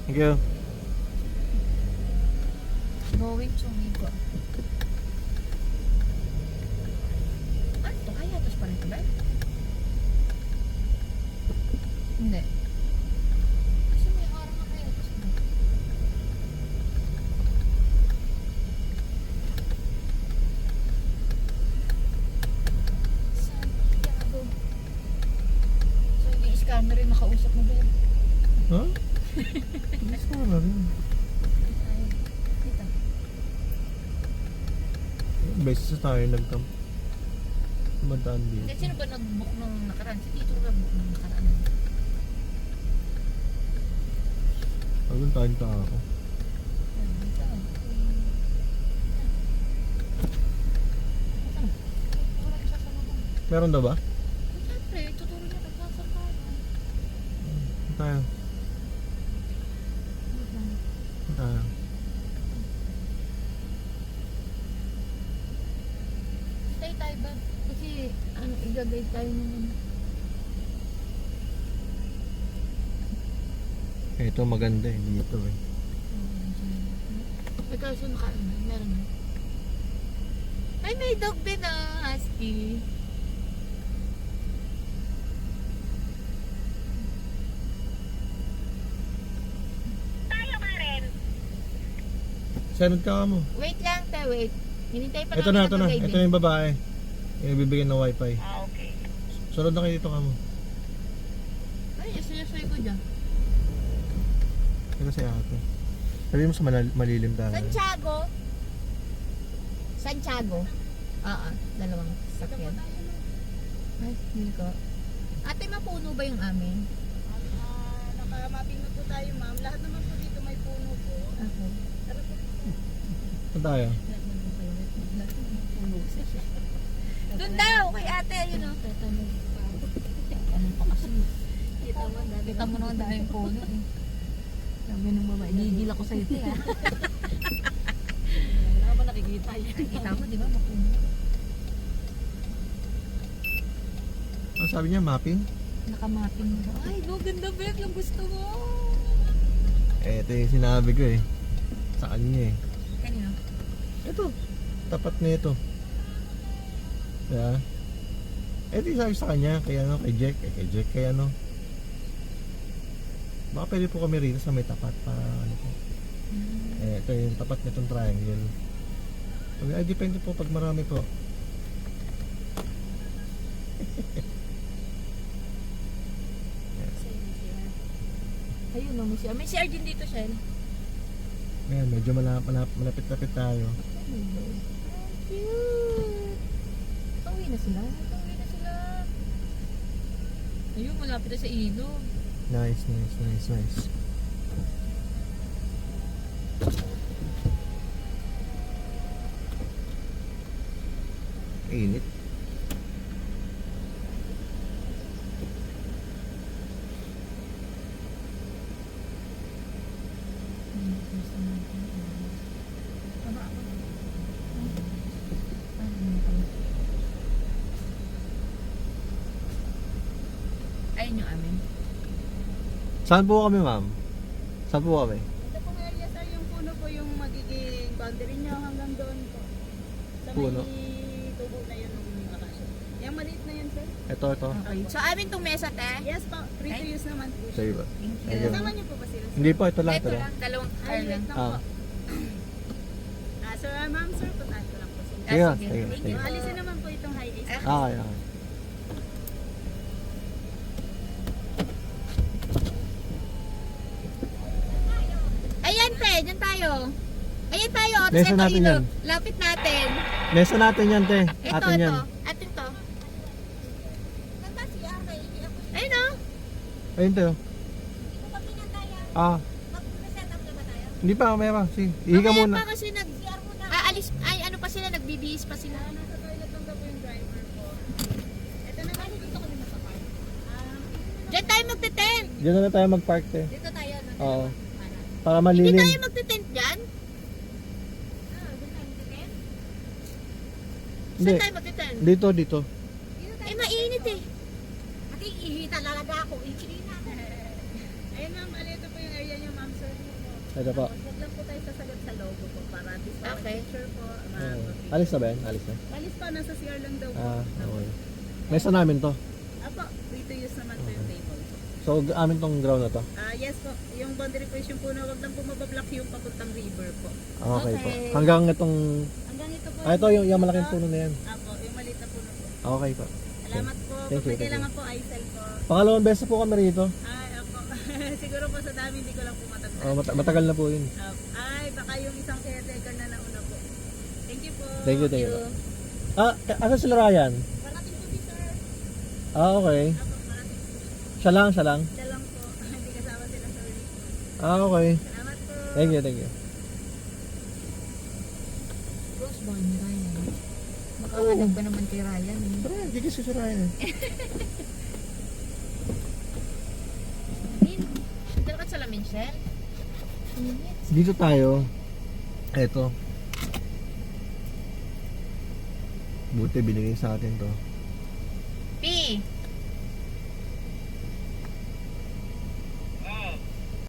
Thank you. Going to Migo. Ano to? Kaya tos pa rin ito ba? Hindi. Kasi may araw na kaya tos ba? Santiago. So yung scanner yung makausap mo ba? Ha? Bilis ko na rin. Ay, dito. Beses na tayo nag-camp. Madaan Hindi, dito. sino ba nag-book nung nakaraan? Si Tito nag-book nung nakaraan. Ayun tayong tao. Meron daw ba? Siyempre, tuturo niya nagpasar tayo. Saan tayo? Saan tayo? Stay tayo ba? Kasi, ano, igagay tayo naman. Ito maganda eh, dito eh. May kaso meron na. Ay, may dog din ah, husky. Senod ka mo. Wait lang, wait. Hinintay pa Ito namin na, ito na. mag-guide Ito eh. yung babae. Yung bibigyan ng wifi. Okay. Sunod na kayo dito ka mo. Ay, isuyosoy ko dyan. Ito si ate. Sabi mo sa malilim tayo. Santiago. Santiago. Dalawang sakyan. Ay, hindi ko. Ate, mapuno ba yung amin? Nakamapping na po tayo, ma'am. Lahat naman po dito may puno po. Ako. Saan tayo? Doon daw, kay ate, yun o. Ano pa kasi? Kita mo naman dahil yung puno eh. Sabi ng babae, nigil ako sa'yo ito ah. Wala ba nakikita yan? Kita mo, di ba, mapuno? Ano sabi niya? Mapping? Nakamapping mo. Ay, no, ganda ba yung gusto mo? Ito yung sinabi ko eh. Sa kanya eh. Kanino? Ito. Tapat na ito. Diba? Ito yung sabi sa kanya. Kay ano, kay Jack. Kay Jack, kay ano. Baka pwede po kami rito sa may tapat para ano po. Ito yung tapat nitong triangle. Sabi, ay depende po pag marami po. Ayun no, may CR din dito, Shell. Ayan, medyo malapit-lapit tayo. Cute! Pauwi na sila. Ayun, malapit na sa ilog. Nice, nice, nice, nice. Init. Ayun yung amin. Saan po kami, ma'am? Saan po kami? Ito pong area, sir, yung puno po yung magiging boundary nyo hanggang doon po. Sa Puno? may tubo na yun ng akasya. Yung maliit na yun, sir. Ito. Okay. So, amin tong mesa, te? Yes po, free to use naman po. Sa'yo ba? Thank Thank you. you. Kasama niyo po ba sila, sir? Hindi po, ito lang. Ito lang, dalawang car Ay, lang. wait lang Ah. po. Sir, ma'am, sir, puntahan ko lang po sila. Sige, Ah, sige. sige, Thank sige. you. Alisin naman po itong highway. sir. Okay, okay. Ayan, te, dyan tayo. Ayan tayo, tapos Mesa ito natin ilog. yan. Lapit natin. Mesa natin yan, te. Ito, Atin yan. Atin to. Ayun o. Ayun, te. Ah. Hindi pa, meron. Sige, ihiga Mamaya muna. pa kasi aalis, ay ano pa sila, nagbibihis pa sila. Nasa toilet lang daw po yung driver po. Ito naman, dito kami nakapark. Diyan tayo magte-tent. Diyan na tayo mag-park, te. Dito tayo. Oo. Para Hindi malilim. tayo magte-tent dyan? Hindi. Saan tayo magte-tent? Dito. Eh, mainit eh. Ating ihita lalaga ako. Ikilina. Ayun ma'am, ito po yung area niyo ma'am sir. Ito po. Huwag lang po tayo sasagot sa logo po para at least Okay. picture po. Alis na ba yan? Alis na. Alis pa, nasa CR lang daw po. Okay. Mesa namin to. Apo, free to use naman po yung table po. So, amin tong ground na to. Yes po, yung boundary po is yung puno, wag lang po mabablock yung papuntang river po. Okay po. Okay. Hanggang itong... Hanggang ito po. ito yung malaking puno na yan. Apo, yung maliit na puno po. Okay po. Salamat po. Thank you, Kung may kailangan po, ISL po. Pangalawang beses po kami rito. Ay, apo. Siguro po sa dami, hindi ko lang po matanda. Matagal na po yun. Ay, baka yung isang caretaker na nauna po. Thank you po. Thank you. Asa sila Ryan? Parating po si sir. Okay. Apo, parating po. Siya lang. Siya lang po. Hindi kasama sila sa release. Okay. Salamat po. Thank you. Rose bar ni Ryan. Makahanap ba naman kay Ryan eh. Pero yan, gigis ko si Ryan eh. Dala ka sa lamin, Shell? Dito tayo. Eto. Buti binigay sa atin to. P!